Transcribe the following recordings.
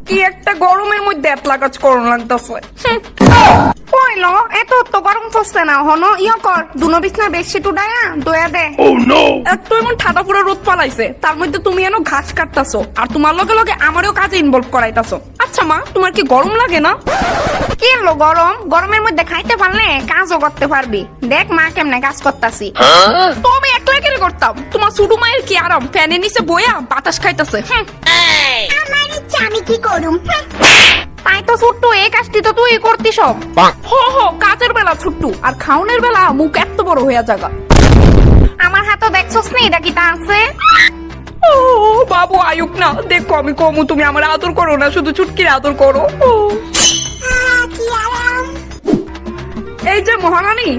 কি একটা গরমের মধ্যে এতলা কাজ করুন লাগতেছে। কইল এত তো গরম পড়ছে না হনো কর দুনো বিছনা বেডশিট উড়ায়া দয়া দে। এত এমন ঠাডা পুরো রোদ পালাইছে, তার মধ্যে তুমি এনো ঘাস কাটতাছো আর তোমার লগে লগে আমারও কাজে ইনভলভ করাইতাছো। আচ্ছা মা, তোমার কি গরম লাগে না? কি হলো গরম? গরমের মধ্যে খাইতে পারলে কাজও করতে পারবি। দেখ মা কেমনে কাজ করতাছি। তো আমি একলাই কেন করতাম? তোমার ছোট মায়ের কি আরাম, ফ্যানের নিচে বইয়া বাতাস খাইতেছে। আমার ইচ্ছা আমি কি করুম। তাই তো ছোট্ট এই কাজটি তো তুই করতি সব। কাজের বেলা ছোট্ট আর খাওনের বেলা মুখ এত বড় হইয়া জায়গা। আমার হাতও দেখছস না এটা কি তা আছে? ও বাবু আয়ুক না, দেখো আমি কমু, তুমি আমার আদর করো না, শুধু চুটকির আদর করো। কি আরাম। এই যে মহারানী,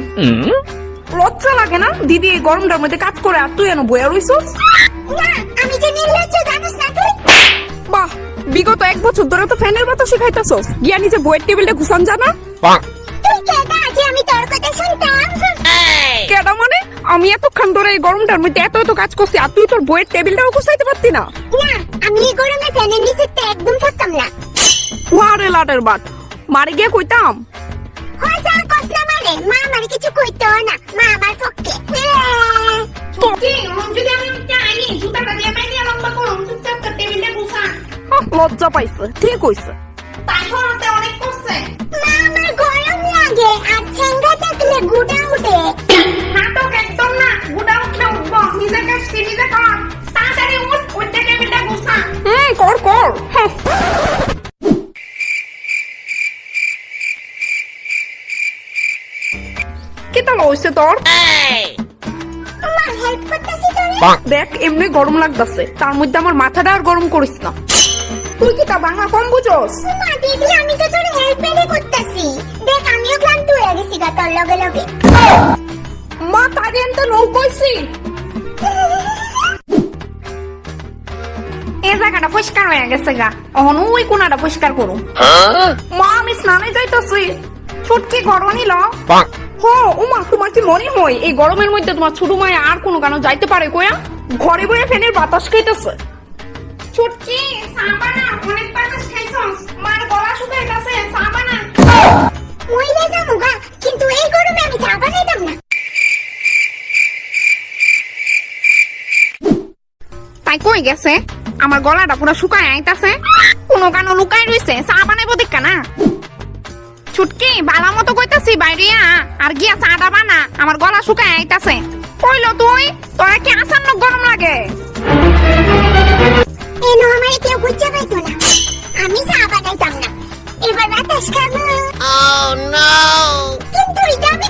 লজ্জা লাগে না দিদি এই গরমটার মধ্যে কাজ করে আর তুই এনে বইয়া রইছস? না আমি যে নির্লজ্জ জানিস না তুই। বাহ, বিগত 1 বছর ধরে তো ফ্যানের বাতাস শিখাইতাছস, গিয়া নিজে বইয়ের টেবিলটা গুছান জানা? তুই কেডা যে আমি তোর কথা শুনতাম? কেডা মানে? আমি এতক্ষণ ধরে এই গরমটার মধ্যে এত কাজ করছি আর তুই তোর বইয়ের টেবিলটাও গুছাইতে পারতি না? না আমি এই গরমে ফ্যানের নিচে একদম থাকতাম না। ওয়ারে লাটের বাট, মারে গিয়ে কইতাম। হয় যা কসনা মারে, মা আমারে কিছু কইতো না, মা আমার পক্ষে। তো কি যদি আমি চাইনি জুতাটা দিয়ে মাইনে লম্বা করুম চুপচাপ তোর টেবিলটা গুছা। লজ্জা পাইছে, ঠিক হইছে। তাই হতে অনেক কষ্ট। মা আমার গরম লাগে আর ছেঙ্গা থাকলে গুড়া উঠে। নাটক একদম না, গুড়া উঠলে উঠবো। নিজে কাজটি নিজে কর, তাড়াতাড়ি উঠ, ওইটা টেবিলটা গুছা। কর কর। কি তাহলে হইছে তোর? মা হেল্প করতেছি তোরে। দেখ এমনি গরম লাগতাছে, তার মধ্যে আমার মাথাটা আর গরম করিস না। তুই কি তা বাংলা কম বুঝোস? মা দিদি আমি তো তোরে হেল্প করতেছি। দেখ আমিও ক্লান্ত হয়ে গেছি গা তোর লগে লগে। মা তারে এনতে নৌ কইছি। এই জায়গাটা পরিষ্কার হয়ে গেছে গা, এখন ওই কোনাটা পরিষ্কার করুম। মা আমি স্নানে যাইতাছি। ছুটকি গরম নিল। হো উমা, তোমার কি মনে হয় এই গরমের মধ্যে তোমার ছোট মায়ে আর কোনো গানও যাইতে পারে কয়া? ঘরে বইয়া ফ্যানের বাতাস খাইতেছে। ছুটকি সাবানা অনেক বাতাস খাইছস, মার গলা শুকায় গেছে, সাবানা। মইলে যামু গা, কিন্তু এই গরমে আমি চা বানাইতাম না। তাই কই গেছে? আমার গলাটা পুরো শুকায় আইতাছে, কোনো গানও লুকায় রইছে, চা বানাইবো দেখা না। ছুটকি বালা মতো কইতাছি বাইরিয়া আর গিয়া চাটা বানা, আমার গলা শুকায় আইতাছে। কইলো তুই তোরা কি আসান্ন গরম লাগে? এনো আমারে কেউ বুঝতে পাইতো না, আমি চা বানাইতাম না, এবার বাতাস খাবো। Oh no! কিন্তু এটা আমি